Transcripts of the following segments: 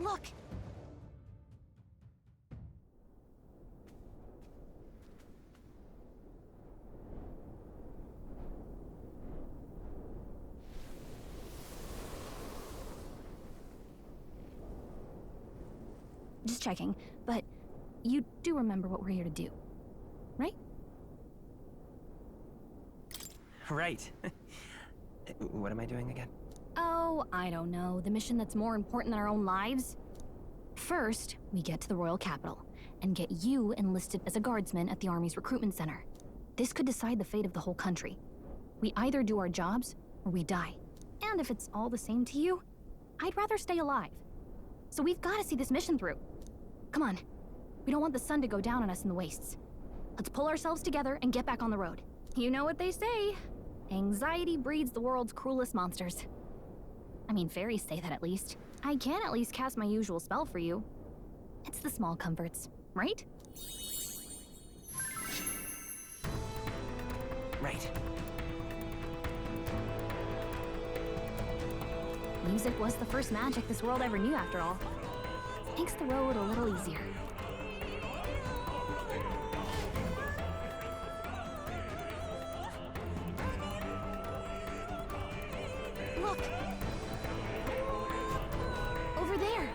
Look! Just checking, but you do remember what we're here to do, right? Right. What am I doing again? Oh, I don't know. The mission that's more important than our own lives? First, we get to the royal capital and get you enlisted as a guardsman at the army's recruitment center. This could decide the fate of the whole country. We either do our jobs or we die. And if it's all the same to you, I'd rather stay alive. So we've got to see this mission through. Come on. We don't want the sun to go down on us in the wastes. Let's pull ourselves together and get back on the road. You know what they say. Anxiety breeds the world's cruelest monsters. I mean, fairies say that at least. I can at least cast my usual spell for you. It's the small comforts, right? Right. Music was the first magic this world ever knew, after all. Makes the road a little easier. Look! Over there!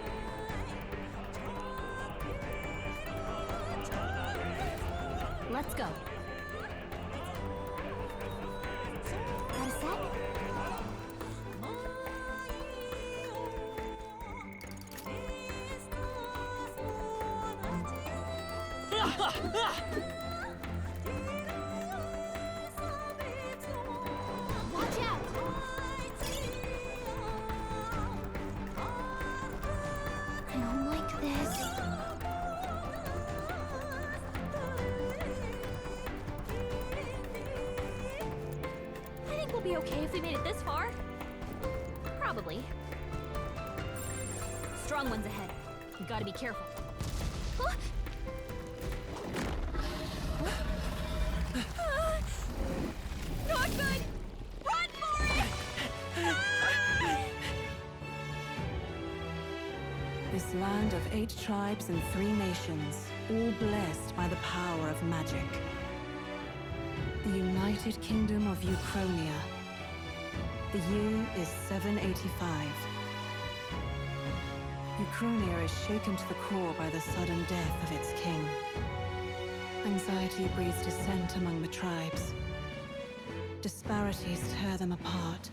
Let's go. Got a set? Watch out! I don't like this. I think we'll be okay if we made it this far. Probably. Strong ones ahead. You gotta be careful. Huh? Not good! Run for it! This land of 8 tribes and 3 nations, all blessed by the power of magic. The United Kingdom of Uchronia. The year is 785. Uchronia is shaken to the core by the sudden death of its king. Anxiety breeds dissent among the tribes. Disparities tear them apart,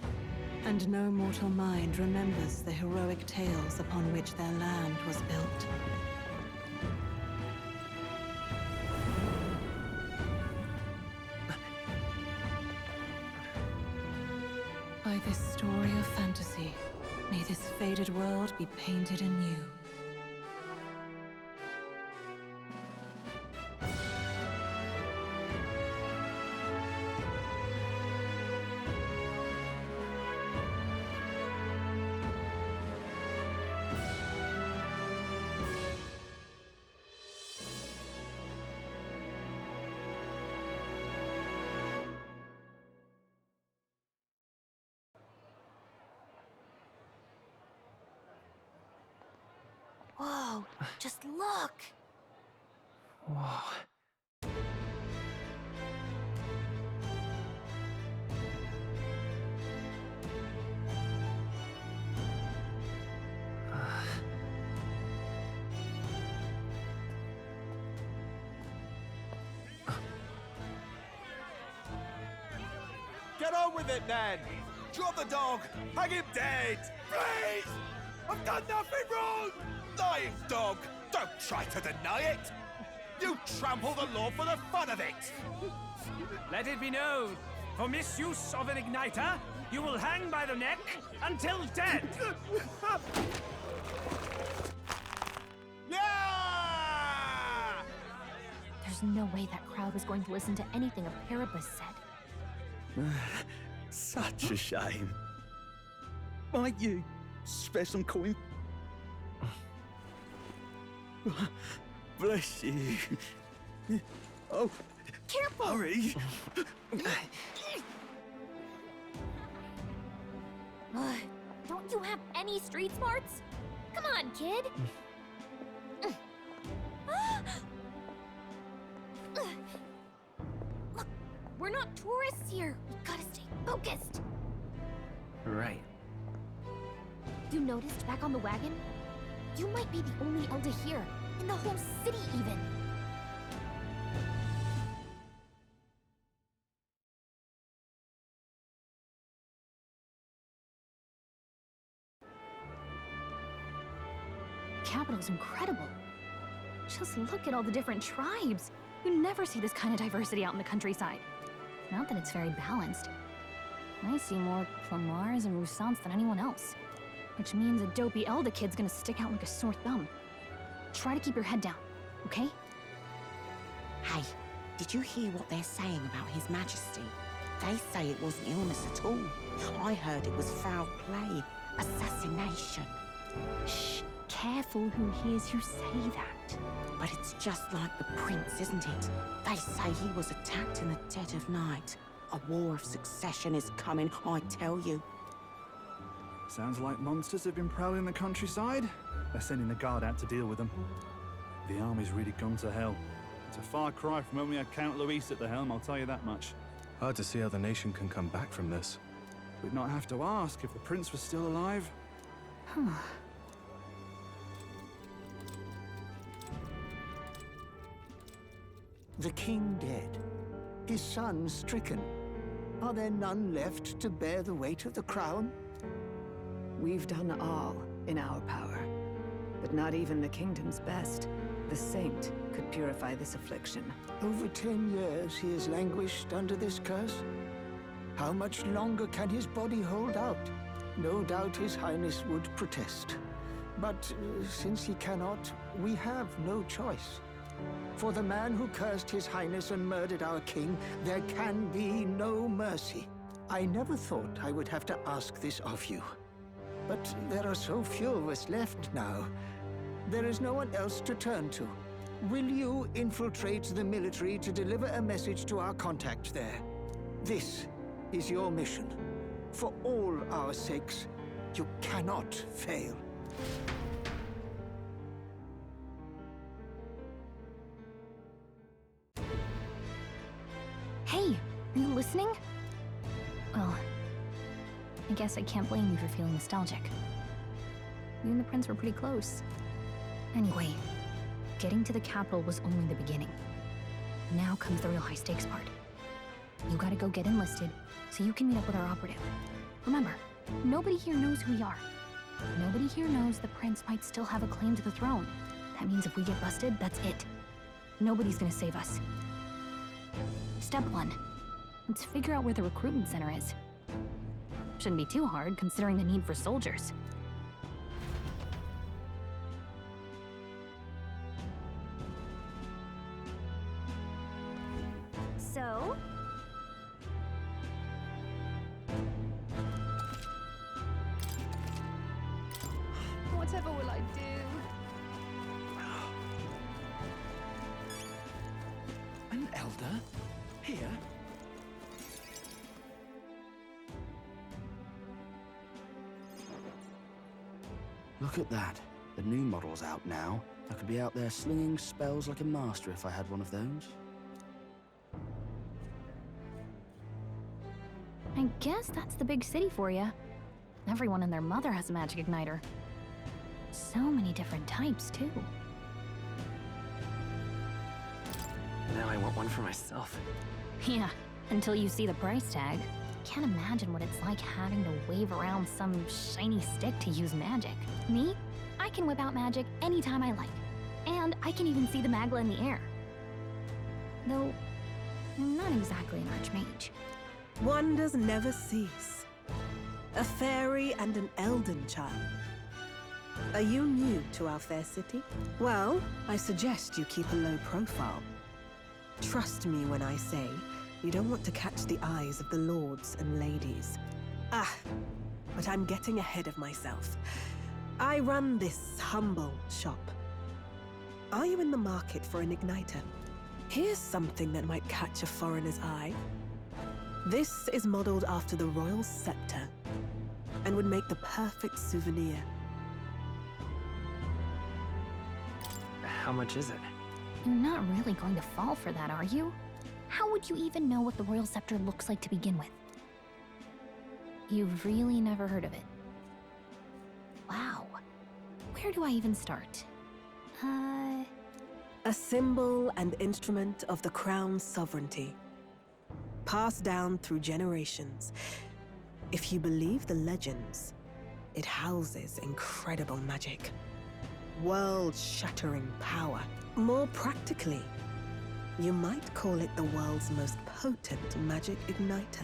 and no mortal mind remembers the heroic tales upon which their land was built. By this story of fantasy, may this faded world be painted anew. Whoa, just look! Whoa. Get on with it, then! Drop the dog! Hang him dead! Please! I've done nothing wrong! Lying dog! Don't try to deny it! You trample the law for the fun of it! Let it be known, for misuse of an igniter, you will hang by the neck until dead! Yeah! There's no way that crowd was going to listen to anything a Paribus said. Such a shame. Might you spare some coin? Bless you. Oh, Careful! hurry. Don't you have any street smarts? Come on, kid. Look, we're not tourists here. We gotta stay focused. Right. You noticed back on the wagon? You might be the only Elder here, in the whole city even. Capital's incredible. Just look at all the different tribes. You never see this kind of diversity out in the countryside. Not that it's very balanced. I see more Plamars and Roussants than anyone else. Which means a dopey Elda kid's gonna stick out like a sore thumb. Try to keep your head down, okay? Hey, did you hear what they're saying about His Majesty? They say it wasn't illness at all. I heard it was foul play, assassination. Shh, careful who hears you say that. But it's just like the prince, isn't it? They say he was attacked in the dead of night. A war of succession is coming, I tell you. Sounds like monsters have been prowling the countryside. They're sending the guard out to deal with them. The army's really gone to hell. It's a far cry from when we had Count Luis at the helm, I'll tell you that much. Hard to see how the nation can come back from this. We'd not have to ask if the prince was still alive. The king dead, his son stricken. Are there none left to bear the weight of the crown? We've done all in our power, but not even the kingdom's best, the saint, could purify this affliction. Over 10 years he has languished under this curse. How much longer can his body hold out? No doubt His Highness would protest. But since he cannot, we have no choice. For the man who cursed His Highness and murdered our king, there can be no mercy. I never thought I would have to ask this of you. But there are so few of us left now. There is no one else to turn to. Will you infiltrate the military to deliver a message to our contact there? This is your mission. For all our sakes, you cannot fail. Hey, are you listening? Well, I guess I can't blame you for feeling nostalgic. You and the prince were pretty close. Anyway, getting to the capital was only the beginning. Now comes the real high-stakes part. You gotta go get enlisted so you can meet up with our operative. Remember, nobody here knows who we are. Nobody here knows the prince might still have a claim to the throne. That means if we get busted, that's it. Nobody's gonna save us. Step 1. Let's figure out where the recruitment center is. Shouldn't be too hard, considering the need for soldiers. So? Whatever will I do? An elder? Here? Look at that. The new model's out now. I could be out there slinging spells like a master if I had one of those. I guess that's the big city for you. Everyone and their mother has a magic igniter. So many different types, too. Now I want one for myself. Yeah, until you see the price tag. Can't imagine what it's like having to wave around some shiny stick to use magic. Me? I can whip out magic anytime I like. And I can even see the Magla in the air. Though, I'm not exactly an archmage. Wonders never cease. A fairy and an Elden child. Are you new to our fair city? Well, I suggest you keep a low profile. Trust me when I say you don't want to catch the eyes of the lords and ladies. But I'm getting ahead of myself. I run this humble shop. Are you in the market for an igniter? Here's something that might catch a foreigner's eye. This is modeled after the royal scepter and would make the perfect souvenir. How much is it? You're not really going to fall for that, are you? How would you even know what the royal scepter looks like to begin with? You've really never heard of it. Wow. Where do I even start? A symbol and instrument of the crown's sovereignty, passed down through generations. If you believe the legends, it houses incredible magic, world-shattering power. More practically, you might call it the world's most potent magic igniter.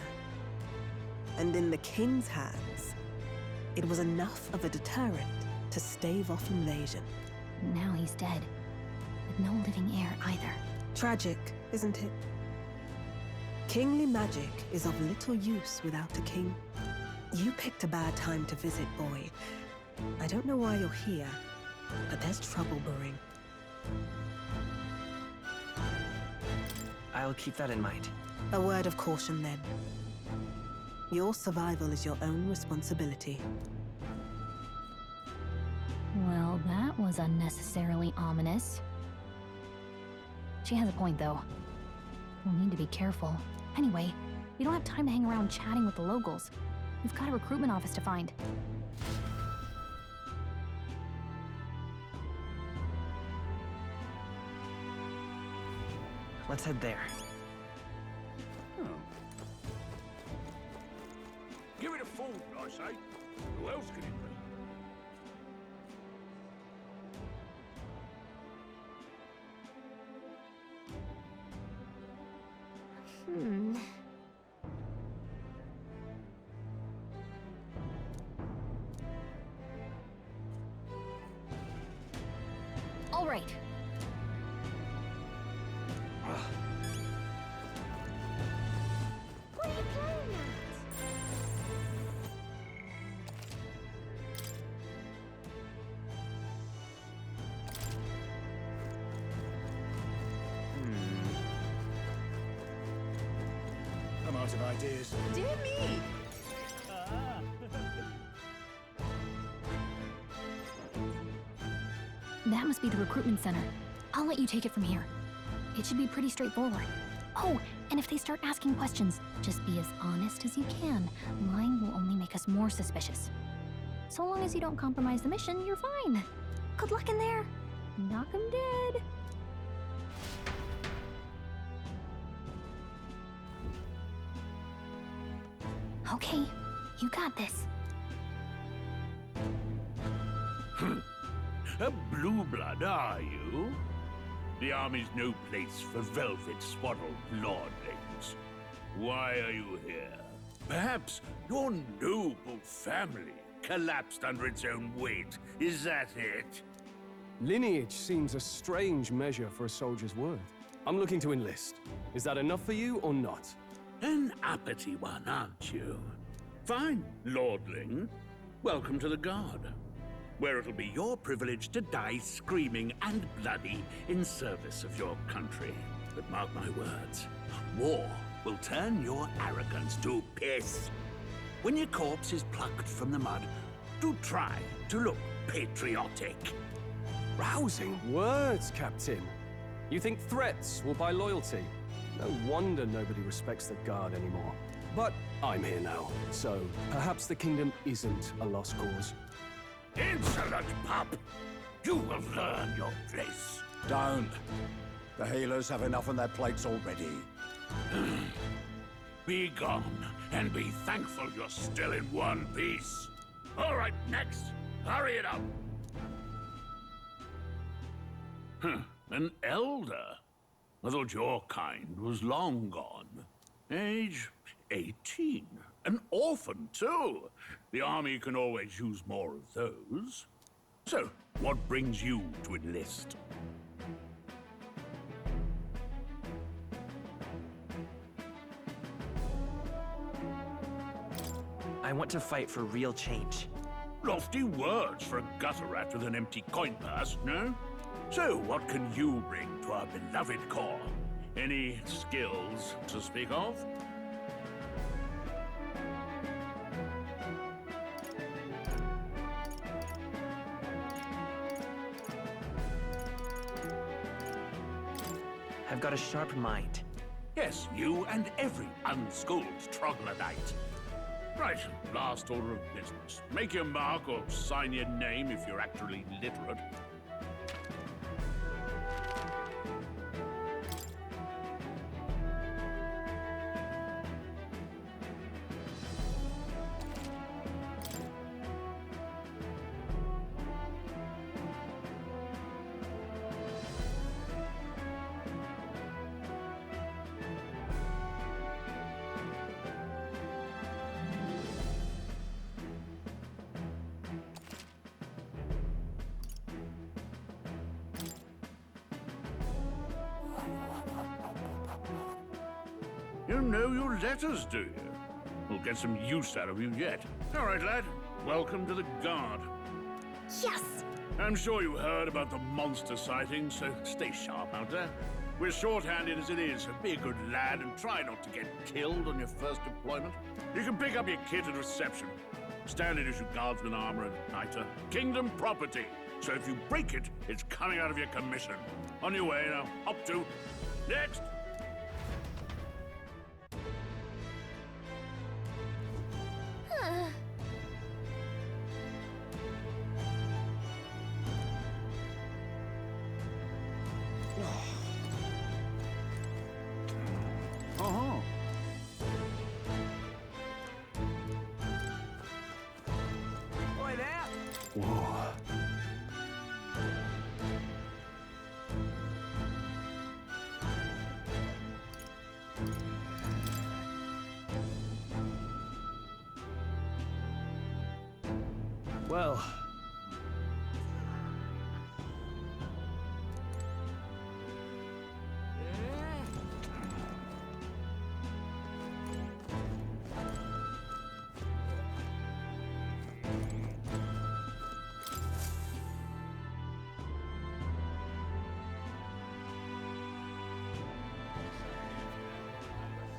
And in the king's hands, it was enough of a deterrent to stave off invasion. Now he's dead, with no living heir either. Tragic, isn't it? Kingly magic is of little use without a king. You picked a bad time to visit, boy. I don't know why you're here, but there's trouble brewing. I'll keep that in mind. A word of caution, then. Your survival is your own responsibility. Well, that was unnecessarily ominous. She has a point, though. We'll need to be careful. Anyway, we don't have time to hang around chatting with the locals. We've got a recruitment office to find. Let's head there. Give it a fool, I say. Who else could it be? All right. What are you playing at? I'm out of ideas. Dear me! That must be the recruitment center. I'll let you take it from here. It should be pretty straightforward. Oh, and if they start asking questions, just be as honest as you can. Lying will only make us more suspicious. So long as you don't compromise the mission, you're fine. Good luck in there. Knock 'em dead. Okay, you got this. A blue blood, are you? The army's no place for velvet-swaddled lordlings. Why are you here? Perhaps your noble family collapsed under its own weight. Is that it? Lineage seems a strange measure for a soldier's worth. I'm looking to enlist. Is that enough for you or not? An uppity one, aren't you? Fine, lordling. Welcome to the Guard, where it'll be your privilege to die screaming and bloody in service of your country. But mark my words, war will turn your arrogance to piss. When your corpse is plucked from the mud, do try to look patriotic. Rousing words, Captain. You think threats will buy loyalty? No wonder nobody respects the Guard anymore. But I'm here now, so perhaps the kingdom isn't a lost cause. Insolent pup! You will learn your place. Don't. The healers have enough on their plates already. Be gone, and be thankful you're still in one piece. All right, next. Hurry it up. An elder? I thought your kind was long gone. Age 18. An orphan, too. The army can always use more of those. So, what brings you to enlist? I want to fight for real change. Lofty words for a gutter rat with an empty coin purse, no? So, what can you bring to our beloved corps? Any skills to speak of? I've got a sharp mind. Yes, you and every unschooled troglodyte. Right, last order of business. Make your mark or sign your name if you're actually literate. You know your letters, do you? We'll get some use out of you yet. All right, lad. Welcome to the Guard. Yes! I'm sure you heard about the monster sightings, so stay sharp out there. We're short-handed as it is, so be a good lad and try not to get killed on your first deployment. You can pick up your kit at reception. Standard issue guardsman armor and igniter. Kingdom property. So if you break it, it's coming out of your commission. On your way now. Up to. Next! Uh-huh. Oi there! Whoa. Well,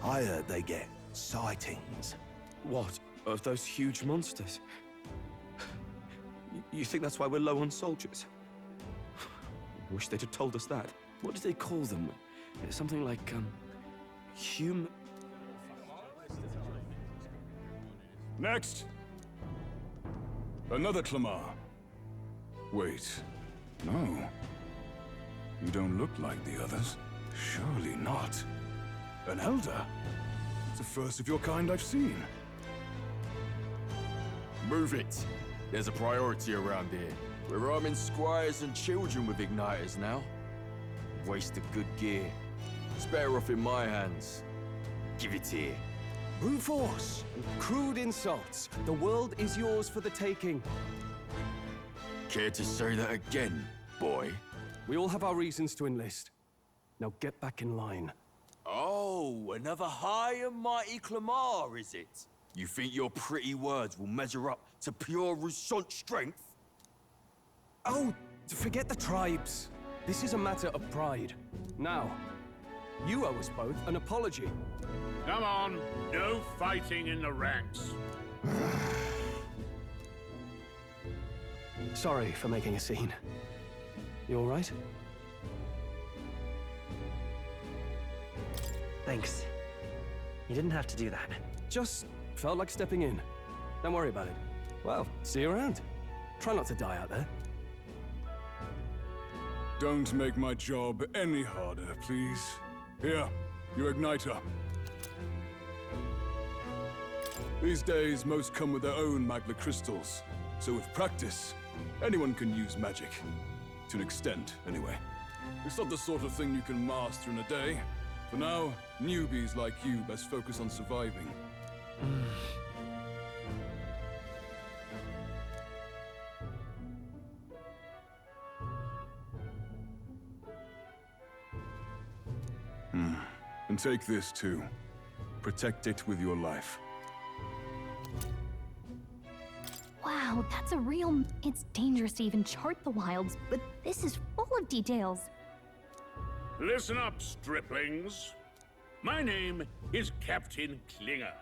I heard they get sightings. What? Of those huge monsters? You think that's why we're low on soldiers? Wish they'd have told us that. What do they call them? Something like, human... Next! Another Clamar. Wait. No. You don't look like the others. Surely not. An Elder? It's the first of your kind I've seen. Move it. There's a priority around here. We're arming squires and children with igniters now. Waste of good gear. It's better off in my hands. Give it here. brute force and crude insults. The world is yours for the taking. Care to say that again, boy? We all have our reasons to enlist. Now get back in line. Oh, another high and mighty Clamar, is it? You think your pretty words will measure up to pure Roussant strength? Oh, forget the tribes. This is a matter of pride. Now, you owe us both an apology. Come on, no fighting in the ranks. Sorry for making a scene. You all right? Thanks. You didn't have to do that. Just felt like stepping in. Don't worry about it. Well, see you around. Try not to die out there. Don't make my job any harder, please. Here, your igniter. These days, most come with their own magna crystals. So with practice, anyone can use magic. To an extent, anyway. It's not the sort of thing you can master in a day. For now, newbies like you best focus on surviving. And take this too. Protect it with your life. Wow, that's a real... It's dangerous to even chart the wilds, but this is full of details. Listen up, striplings. My name is Captain Klinger.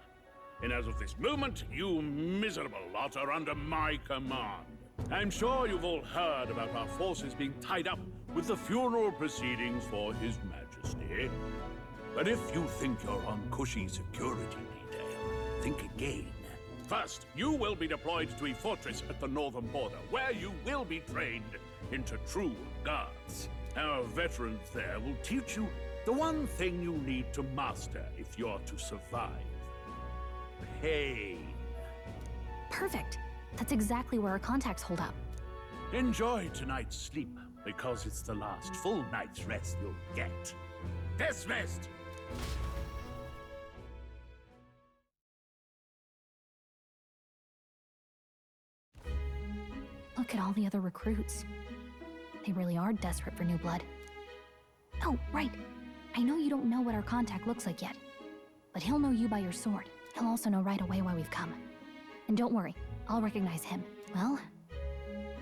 And as of this moment, you miserable lot are under my command. I'm sure you've all heard about our forces being tied up with the funeral proceedings for His Majesty. Majesty. But if you think you're on cushy security detail, think again. First, you will be deployed to a fortress at the northern border, where you will be trained into true guards. Our veterans there will teach you the one thing you need to master if you're to survive. Pain. Perfect. That's exactly where our contacts hold up. Enjoy tonight's sleep, because it's the last full night's rest you'll get. Dismissed! Look at all the other recruits. They really are desperate for new blood. Oh, right. I know you don't know what our contact looks like yet, but he'll know you by your sword. He'll also know right away why we've come. And don't worry, I'll recognize him. Well,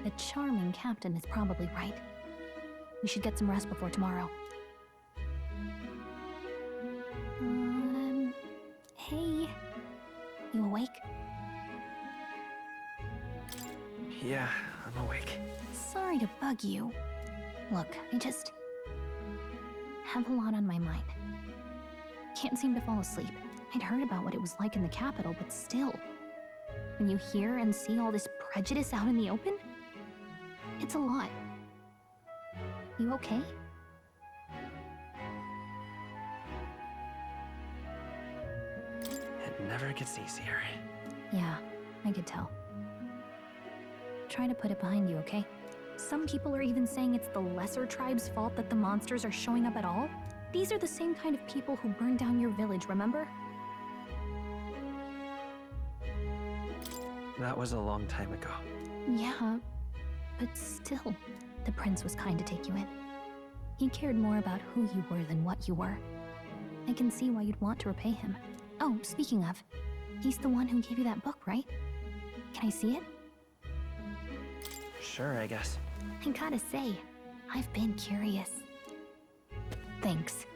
the charming captain is probably right. We should get some rest before tomorrow. Hey. You awake? Yeah, I'm awake. Sorry to bug you. Look, I just have a lot on my mind. Can't seem to fall asleep. I'd heard about what it was like in the capital, but still. When you hear and see all this prejudice out in the open, it's a lot. You okay? It never gets easier. Yeah, I could tell. Try to put it behind you, okay? Some people are even saying it's the lesser tribe's fault that the monsters are showing up at all. These are the same kind of people who burned down your village, remember? That was a long time ago. Yeah, but still, the prince was kind to take you in. He cared more about who you were than what you were. I can see why you'd want to repay him. Oh, speaking of, he's the one who gave you that book, right? Can I see it? Sure, I guess. I gotta say, I've been curious. Thanks.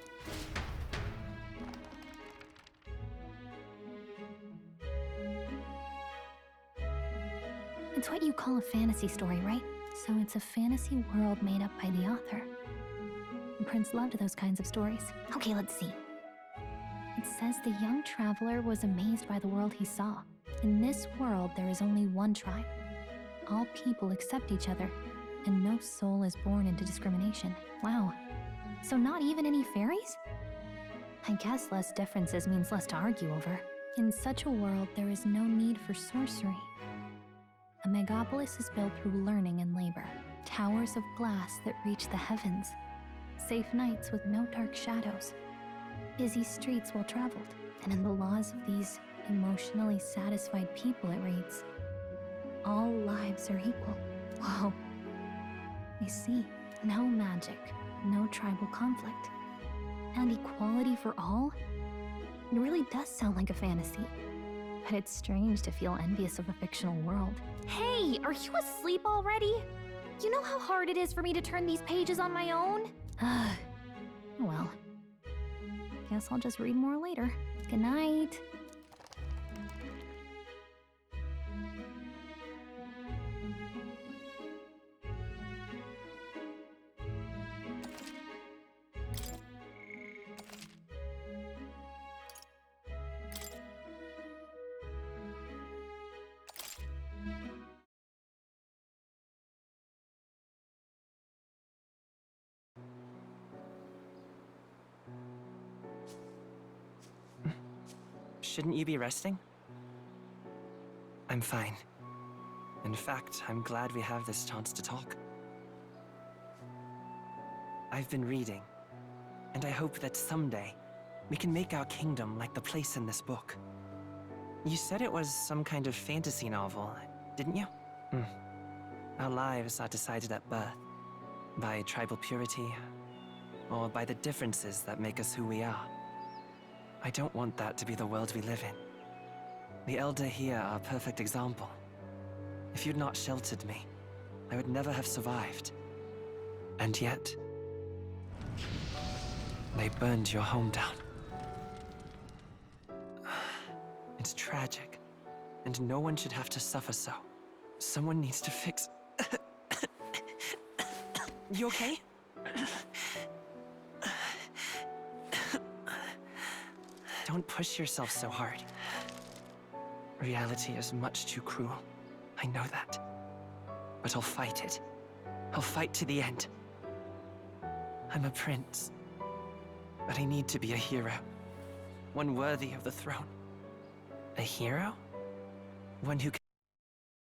It's what you call a fantasy story, right? So it's a fantasy world made up by the author. The prince loved those kinds of stories. Okay, let's see. It says the young traveler was amazed by the world he saw. In this world, there is only one tribe. All people accept each other, and no soul is born into discrimination. Wow. So not even any fairies? I guess less differences means less to argue over. In such a world, there is no need for sorcery. A megapolis is built through learning and labor. Towers of glass that reach the heavens. Safe nights with no dark shadows. Busy streets well traveled. And in the laws of these emotionally satisfied people, it reads, all lives are equal. Whoa. I see. No magic, no tribal conflict, and equality for all? It really does sound like a fantasy. But it's strange to feel envious of a fictional world. Hey, are you asleep already? You know how hard it is for me to turn these pages on my own? Well, guess I'll just read more later. Good night. Shouldn't you be resting? I'm fine. In fact, I'm glad we have this chance to talk. I've been reading, and I hope that someday we can make our kingdom like the place in this book. You said it was some kind of fantasy novel, didn't you? Our lives are decided at birth, by tribal purity, or by the differences that make us who we are. I don't want that to be the world we live in. The Elder here are a perfect example. If you'd not sheltered me, I would never have survived. And yet, they burned your home down. It's tragic, and no one should have to suffer so. Someone needs to fix... You okay? Don't push yourself so hard. Reality is much too cruel. I know that. But I'll fight it. I'll fight to the end. I'm a prince. But I need to be a hero. One worthy of the throne. A hero? One who can